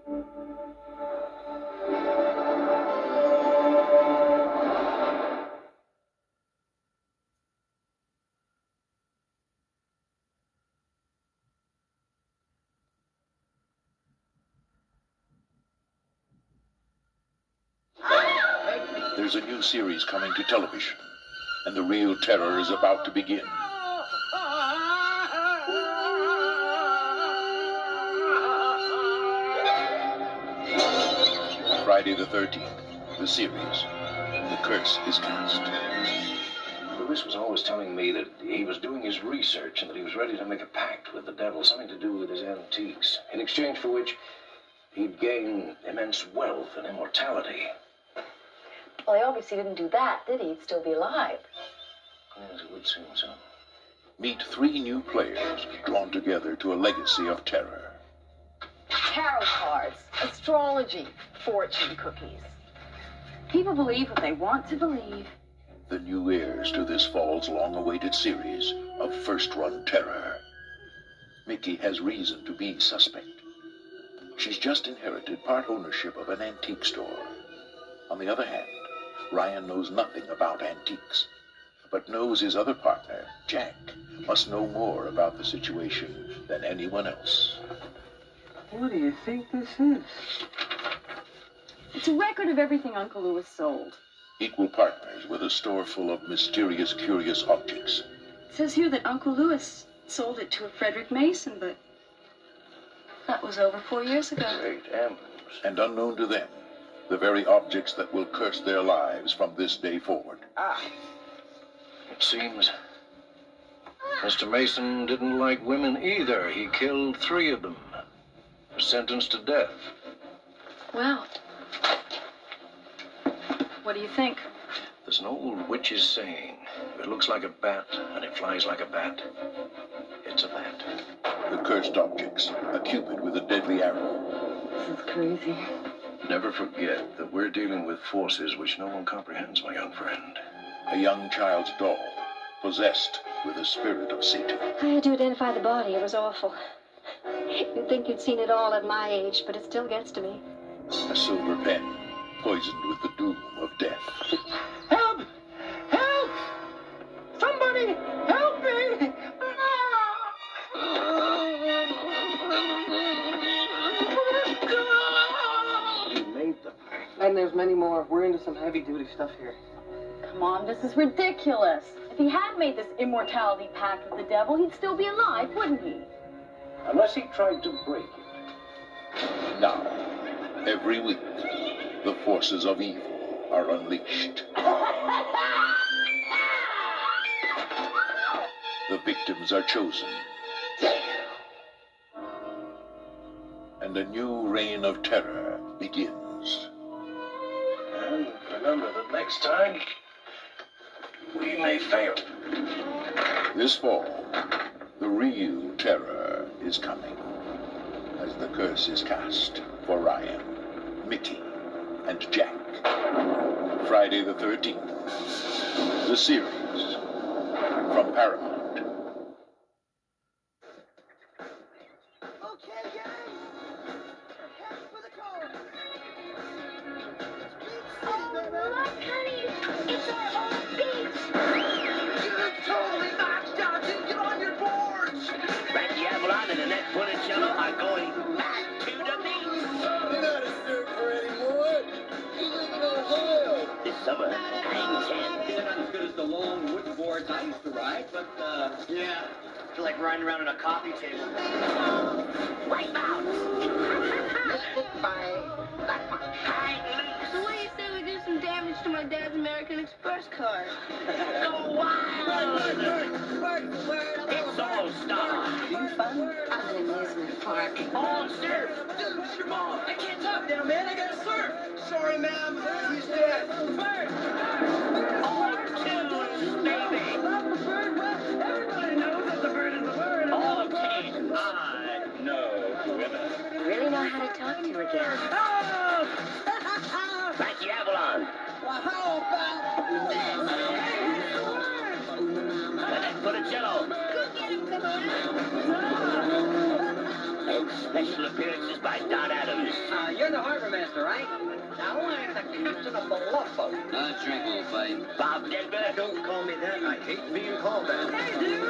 There's a new series coming to television, and the real terror is about to begin. Friday the 13th, the series. The curse is cast. Lewis was always telling me that he was doing his research and that he was ready to make a pact with the devil, something to do with his antiques, in exchange for which he'd gain immense wealth and immortality. Well, he obviously didn't do that, did he? He'd still be alive. Yes, it would seem so. Meet 3 new players drawn together to a legacy of terror. Tarot cards, astrology, fortune cookies. People believe what they want to believe. The new heirs to this fall's long-awaited series of first-run terror. Mickey has reason to be suspect. She's just inherited part ownership of an antique store. On the other hand, Ryan knows nothing about antiques, but knows his other partner, Jack, must know more about the situation than anyone else. What do you think this is? It's a record of everything Uncle Lewis sold. Equal partners with a store full of mysterious, curious objects. It says here that Uncle Lewis sold it to a Frederick Mason, but that was over 4 years ago. Great heavens. And unknown to them, the very objects that will curse their lives from this day forward. It seems Mr. Mason didn't like women either. He killed 3 of them. Was sentenced to death. Well, what do you think? There's an old witch's saying, if it looks like a bat and it flies like a bat, it's a bat. The cursed objects, a cupid with a deadly arrow. This is crazy. Never forget that we're dealing with forces which no one comprehends, my young friend. A young child's doll, possessed with the spirit of Satan. I had to identify the body. It was awful. You'd think you'd seen it all at my age, but it still gets to me. A silver pen, poisoned with the doom of death. Help! Help! Somebody help me! You made them. And there's many more. We're into some heavy-duty stuff here. Come on, this is ridiculous. If he had made this immortality pact with the devil, he'd still be alive, wouldn't he? Unless he tried to break it. Now, every week, the forces of evil are unleashed. The victims are chosen. And a new reign of terror begins. And remember that next time, we may fail. This fall, the real terror is coming, as the curse is cast for Ryan, Mickey, and Jack. Friday the 13th, the series, from Paramount. Okay, gang. Head for the car. Oh, look, honey. It's our old beach. You're totally maxed out. Didn't get on your boards. Frankie Avalon and Annette Funicello are going back to the beach. You're not a surfer anymore. You live in Ohio. This summer, I'm Ken. They're not as good as the long wooden boards I used to ride, but, yeah. I feel like riding around on a coffee table. Wipe out! So what do you say we do some damage to my dad's American Express card? Go wild! It's all star. You fun? I'm an amusement park. All surf. Dude, it's your mom. I can't talk now, man. I gotta surf. Sorry, ma'am. He's dead. All tunes, baby. Everybody knows that the bird is the bird. All occasions. I know women. Really know how to talk to her again. Frankie Avalon. Well, how about Annette Funicello. Go get him, come on. Express. Special appearances by Don Adams. You're the harbor master, right? Now, I'm the captain of the love boat. Not drink, old buddy. Bob Denver. Don't call me that. I hate being called that. Hey, dude.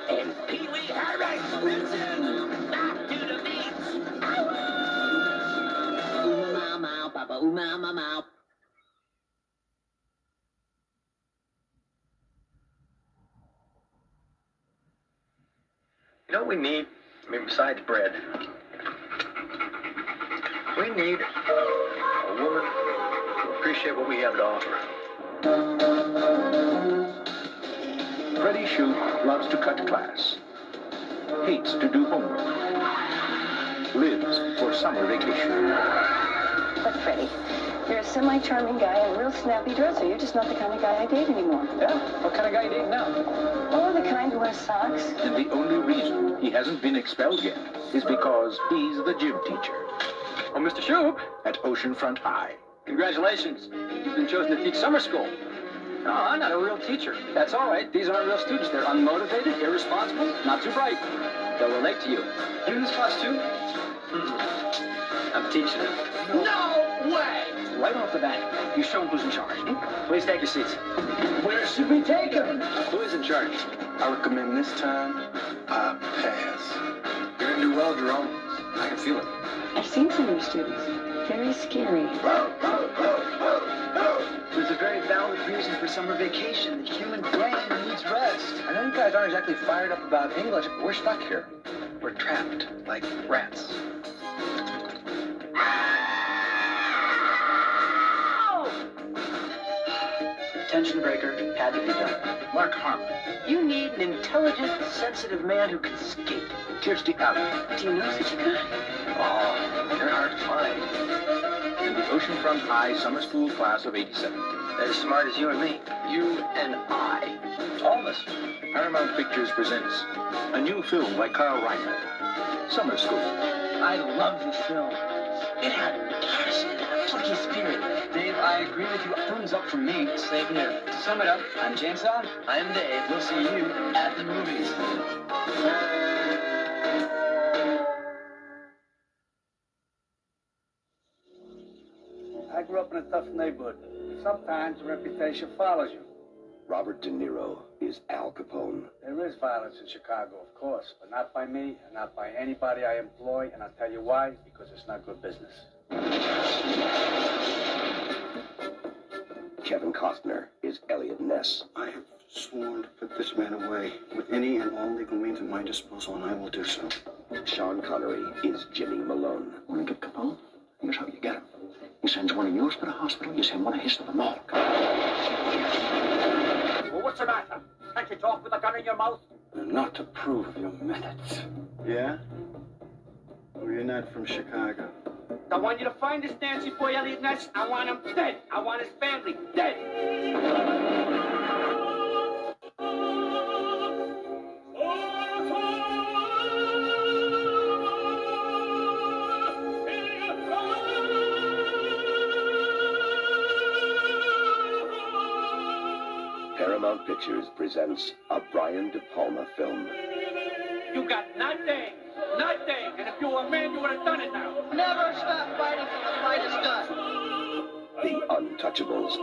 And Pee Wee Harris. Listen. Back to the beach. Ow, Papa, ow. You know what we need? I mean, besides bread, we need a woman to appreciate what we have to offer. Freddie Shoup loves to cut class, hates to do homework, lives for summer vacation. But Freddie, you're a semi-charming guy and a real snappy dresser. You're just not the kind of guy I date anymore. Yeah? What kind of guy you dating now? Oh, the kind who wears socks. And the only reason he hasn't been expelled yet is because he's the gym teacher Oh, Mr. Shoup, at Oceanfront High. congratulations. You've been chosen to teach summer school. No, I'm not a real teacher. That's all right. These aren't real students. They're unmotivated, irresponsible, not too bright. They'll relate to you. You in this class, too? I'm teaching them. No way. Right off the bat, you show them who's in charge. Please take your seats. Where should we take them? Who is in charge? I recommend this time, pass. You're gonna do well, Jerome. I can feel it. I've seen some of your students. Very scary. There's a very valid reason for summer vacation. The human brain needs rest. I know you guys aren't exactly fired up about English, but we're stuck here. We're trapped like rats. Tension breaker had to be done. Mark Harmon. You need an intelligent, sensitive man who can skate. Kirstie Alley Do you know such a guy? Oh, they're hard to find. in the Oceanfront High summer school class of '87. They're as smart as you and me. You and I. All of us. Paramount Pictures presents a new film by Carl Reiner, Summer School. I love this film. It had passion, plucky spirit. Dave, I agree with you. Thumbs up from me. Same here. To sum it up, I'm James Don. I'm Dave. We'll see you at the movies. I grew up in a tough neighborhood. Sometimes a reputation follows you. Robert De Niro is Al Capone. There is violence in Chicago, of course, but not by me and not by anybody I employ, and I'll tell you why, because it's not good business. Kevin Costner is Elliot Ness. I have sworn to put this man away with any and all legal means at my disposal, and I will do so. Sean Connery is Jimmy Malone. Want to get Capone? Here's how you get him. He sends one of yours to the hospital, you send one of his to the morgue. Well, what's the matter? Can't you talk with a gun in your mouth? And not to approve of your methods. Yeah? Well, you're not from Chicago. I want you to find this Nancy boy, Elliot Ness. I want him dead. I want his family dead. Paramount Pictures presents a Brian De Palma film. You got nothing. Nothing. And if you were a man, you would have done it now. Never stop fighting till the fight is done. The Untouchables.